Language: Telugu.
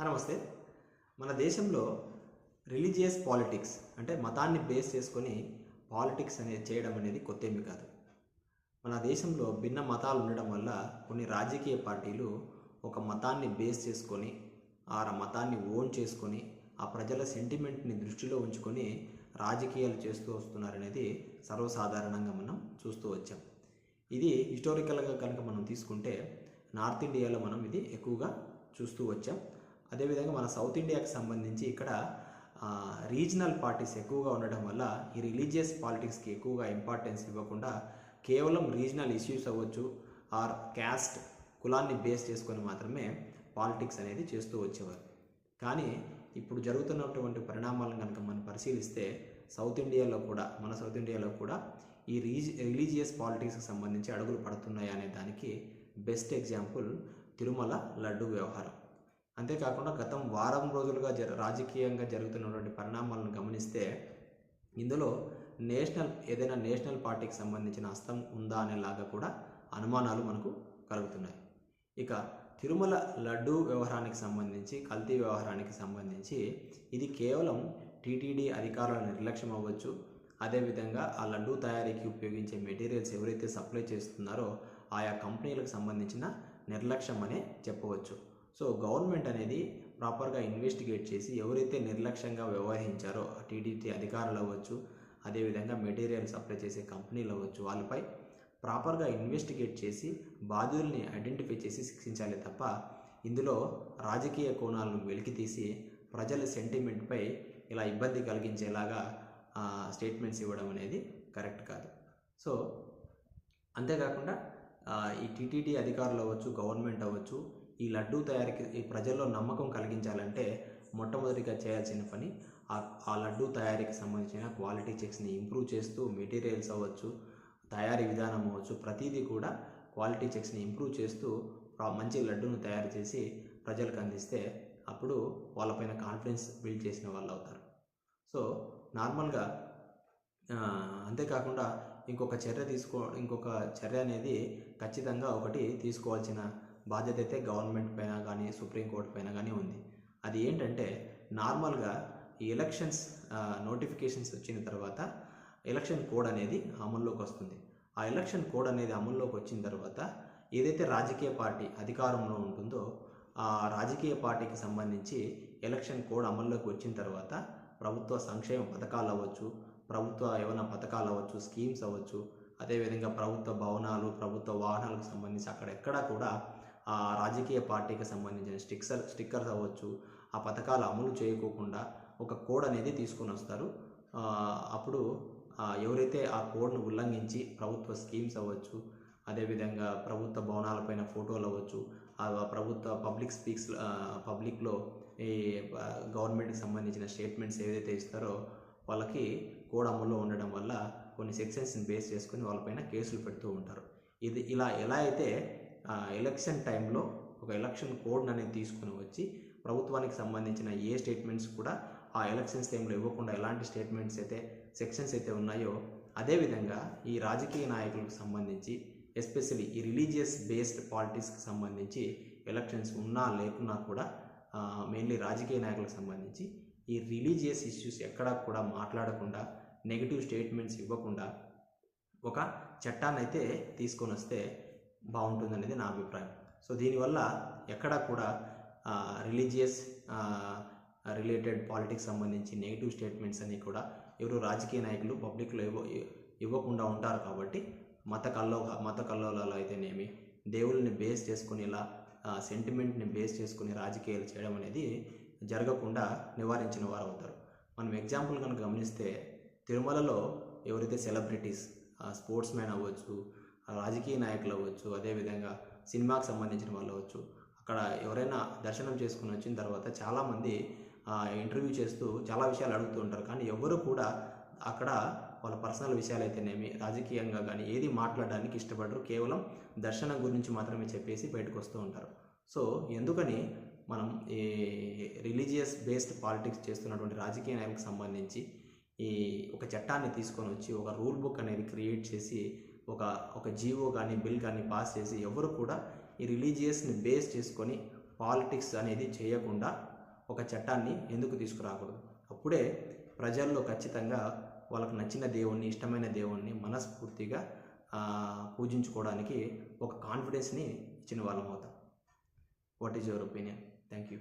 నమస్తే. మన దేశంలో రిలీజియస్ పాలిటిక్స్ అంటే మతాన్ని బేస్ చేసుకొని పాలిటిక్స్ అనేది చేయడం అనేది కొత్తేమీ కాదు. మన దేశంలో భిన్న మతాలు ఉండడం వల్ల కొన్ని రాజకీయ పార్టీలు ఒక మతాన్ని బేస్ చేసుకొని ఆ మతాన్ని ఓన్ చేసుకొని ఆ ప్రజల సెంటిమెంట్ని దృష్టిలో ఉంచుకొని రాజకీయాలు చేస్తూ వస్తున్నారనేది సర్వసాధారణంగా మనం చూస్తూ వచ్చాం. ఇది హిస్టారికల్గా కనుక మనం తీసుకుంటే నార్త్ ఇండియాలో మనం ఇది ఎక్కువగా చూస్తూ వచ్చాం. అదేవిధంగా మన సౌత్ ఇండియాకి సంబంధించి ఇక్కడ రీజనల్ పార్టీస్ ఎక్కువగా ఉండడం వల్ల ఈ రిలీజియస్ పాలిటిక్స్కి ఎక్కువగా ఇంపార్టెన్స్ ఇవ్వకుండా కేవలం రీజనల్ ఇష్యూస్ అవ్వచ్చు ఆర్ క్యాస్ట్ కులాన్ని బేస్ చేసుకొని మాత్రమే పాలిటిక్స్ అనేది చేస్తూ వచ్చేవారు. కానీ ఇప్పుడు జరుగుతున్నటువంటి పరిణామాలను కనుక మనం పరిశీలిస్తే మన సౌత్ ఇండియాలో కూడా ఈ రిలీజియస్ పాలిటిక్స్కి సంబంధించి అడుగులు పడుతున్నాయి అనే దానికి బెస్ట్ ఎగ్జాంపుల్ తిరుమల లడ్డు వ్యవహారం. అంతేకాకుండా గతం వారం రోజులుగా రాజకీయంగా జరుగుతున్నటువంటి పరిణామాలను గమనిస్తే ఇందులో ఏదైనా నేషనల్ పార్టీకి సంబంధించిన హస్తం ఉందా అనేలాగా కూడా అనుమానాలు మనకు కలుగుతున్నాయి. ఇక తిరుమల లడ్డు వ్యవహారానికి సంబంధించి కల్తీ వ్యవహారానికి సంబంధించి ఇది కేవలం టీటీడీ అధికారుల నిర్లక్ష్యం అవ్వచ్చు. అదేవిధంగా ఆ లడ్డు తయారీకి ఉపయోగించే మెటీరియల్స్ ఎవరైతే సప్లై చేస్తున్నారో ఆయా కంపెనీలకు సంబంధించిన నిర్లక్ష్యం అనే చెప్పవచ్చు. సో గవర్నమెంట్ అనేది ప్రాపర్గా ఇన్వెస్టిగేట్ చేసి ఎవరైతే నిర్లక్ష్యంగా వ్యవహరించారో టీటీడీ అధికారులు అవ్వచ్చు, అదేవిధంగా మెటీరియల్ సప్లై చేసే కంపెనీలు అవ్వచ్చు, వాళ్ళపై ప్రాపర్గా ఇన్వెస్టిగేట్ చేసి బాధ్యుల్ని ఐడెంటిఫై చేసి శిక్షించాలి తప్ప ఇందులో రాజకీయ కోణాలను వెలికితీసి ప్రజల సెంటిమెంట్పై ఇలా ఇబ్బంది కలిగించేలాగా స్టేట్మెంట్స్ ఇవ్వడం అనేది కరెక్ట్ కాదు. సో అంతేకాకుండా ఈ టీటీడీ అధికారులు అవ్వచ్చు, గవర్నమెంట్ అవ్వచ్చు, ఈ లడ్డూ తయారీకి ఈ ప్రజల్లో నమ్మకం కలిగించాలంటే మొట్టమొదటిగా చేయాల్సిన పని ఆ లడ్డూ తయారీకి సంబంధించిన క్వాలిటీ చెక్స్ని ఇంప్రూవ్ చేస్తూ మెటీరియల్స్ అవ్వచ్చు, తయారీ విధానం అవ్వచ్చు, ప్రతిదీ కూడా క్వాలిటీ చెక్స్ని ఇంప్రూవ్ చేస్తూ మంచి లడ్డూను తయారు చేసి ప్రజలకు అందిస్తే అప్పుడు వాళ్ళపైన కాన్ఫిడెన్స్ బిల్డ్ చేసిన వాళ్ళు అవుతారు. సో నార్మల్గా అంతేకాకుండా ఇంకొక చర్య అనేది ఖచ్చితంగా ఒకటి తీసుకోవాల్సిన బాధ్యత అయితే గవర్నమెంట్ పైన కానీ సుప్రీంకోర్టు పైన కానీ ఉంది. అది ఏంటంటే నార్మల్గా ఈ ఎలక్షన్స్ నోటిఫికేషన్స్ వచ్చిన తర్వాత ఎలక్షన్ కోడ్ అనేది అమల్లోకి వస్తుంది. ఆ ఎలక్షన్ కోడ్ అనేది అమల్లోకి వచ్చిన తర్వాత ఏదైతే రాజకీయ పార్టీ అధికారంలో ఉంటుందో ఆ రాజకీయ పార్టీకి సంబంధించి ఎలక్షన్ కోడ్ అమల్లోకి వచ్చిన తర్వాత ప్రభుత్వ సంక్షేమ పథకాలు అవ్వచ్చు, ప్రభుత్వ ఏమైనా పథకాలు అవ్వచ్చు, స్కీమ్స్ అవ్వచ్చు, అదేవిధంగా ప్రభుత్వ భవనాలు, ప్రభుత్వ వాహనాలకు సంబంధించి అక్కడెక్కడా కూడా ఆ రాజకీయ పార్టీకి సంబంధించిన స్టిక్కర్స్ అవ్వచ్చు, ఆ పథకాలు అమలు చేయకోకుండా ఒక కోడ్ అనేది తీసుకొని వస్తారు. అప్పుడు ఎవరైతే ఆ కోడ్ను ఉల్లంఘించి ప్రభుత్వ స్కీమ్స్ అవ్వచ్చు, అదేవిధంగా ప్రభుత్వ భవనాలపైన ఫోటోలు అవ్వచ్చు, ప్రభుత్వ పబ్లిక్లో ఈ గవర్నమెంట్కి సంబంధించిన స్టేట్మెంట్స్ ఏదైతే ఇస్తారో వాళ్ళకి కోడ్ అమల్లో ఉండడం వల్ల కొన్ని సెక్షన్స్ని బేస్ చేసుకొని వాళ్ళపైన కేసులు పెడుతూ ఉంటారు. ఇది ఎలా అయితే ఎలక్షన్ టైంలో ఒక ఎలక్షన్ కోడ్ అనేది తీసుకుని వచ్చి ప్రభుత్వానికి సంబంధించిన ఏ స్టేట్మెంట్స్ కూడా ఆ ఎలక్షన్స్ టైంలో ఇవ్వకుండా ఎలాంటి సెక్షన్స్ అయితే ఉన్నాయో అదేవిధంగా ఈ రాజకీయ నాయకులకు సంబంధించి ఎస్పెషల్లీ ఈ రిలీజియస్ బేస్డ్ పాలిటిక్స్కి సంబంధించి ఎలక్షన్స్ ఉన్నా లేకున్నా కూడా మెయిన్లీ రాజకీయ నాయకులకు సంబంధించి ఈ రిలీజియస్ ఇష్యూస్ ఎక్కడా కూడా మాట్లాడకుండా నెగిటివ్ స్టేట్మెంట్స్ ఇవ్వకుండా ఒక చట్టాన్ని అయితే తీసుకొని వస్తే బాగుంటుందనేది నా అభిప్రాయం. సో దీనివల్ల ఎక్కడా కూడా రిలీజియస్ రిలేటెడ్ పాలిటిక్స్ సంబంధించి నెగిటివ్ స్టేట్మెంట్స్ అన్నీ కూడా ఎవరు రాజకీయ నాయకులు పబ్లిక్లో ఇవ్వకుండా ఉంటారు. కాబట్టి మత కల్లోలాలు అయితేనేమి దేవుళ్ళని బేస్ చేసుకుని ఇలా సెంటిమెంట్ని బేస్ చేసుకుని రాజకీయాలు చేయడం అనేది జరగకుండా నివారించిన వారు అవుతారు. మనం ఎగ్జాంపుల్ కనుక గమనిస్తే తిరుమలలో ఎవరైతే సెలబ్రిటీస్, స్పోర్ట్స్ మ్యాన్ అవ్వచ్చు, రాజకీయ నాయకులు అవ్వచ్చు, అదేవిధంగా సినిమాకి సంబంధించిన వాళ్ళు అవ్వచ్చు, అక్కడ ఎవరైనా దర్శనం చేసుకుని వచ్చిన తర్వాత చాలామంది ఇంటర్వ్యూ చేస్తూ చాలా విషయాలు అడుగుతూ ఉంటారు. కానీ ఎవరు కూడా అక్కడ వాళ్ళ పర్సనల్ విషయాలు అయితేనేమి రాజకీయంగా కానీ ఏది మాట్లాడడానికి ఇష్టపడరు. కేవలం దర్శనం గురించి మాత్రమే చెప్పేసి బయటకు వస్తూ ఉంటారు. సో ఎందుకని మనం ఈ రిలీజియస్ బేస్డ్ పాలిటిక్స్ చేస్తున్నటువంటి రాజకీయ నాయకులకు సంబంధించి ఒక చట్టాన్ని తీసుకొని వచ్చి ఒక రూల్ బుక్ అనేది క్రియేట్ చేసి ఒక జీవో కానీ బిల్ కానీ పాస్ చేసి ఎవరు కూడా ఈ రిలీజియస్ని బేస్ చేసుకొని పాలిటిక్స్ అనేది చేయకుండా ఒక చట్టాన్ని ఎందుకు తీసుకురాకూడదు? అప్పుడే ప్రజల్లో ఖచ్చితంగా వాళ్ళకు నచ్చిన దేవుణ్ణి, ఇష్టమైన దేవుణ్ణి మనస్ఫూర్తిగా పూజించుకోవడానికి ఒక కాన్ఫిడెన్స్ని ఇచ్చిన వాళ్ళం అవుతాం. What is your opinion? Thank you.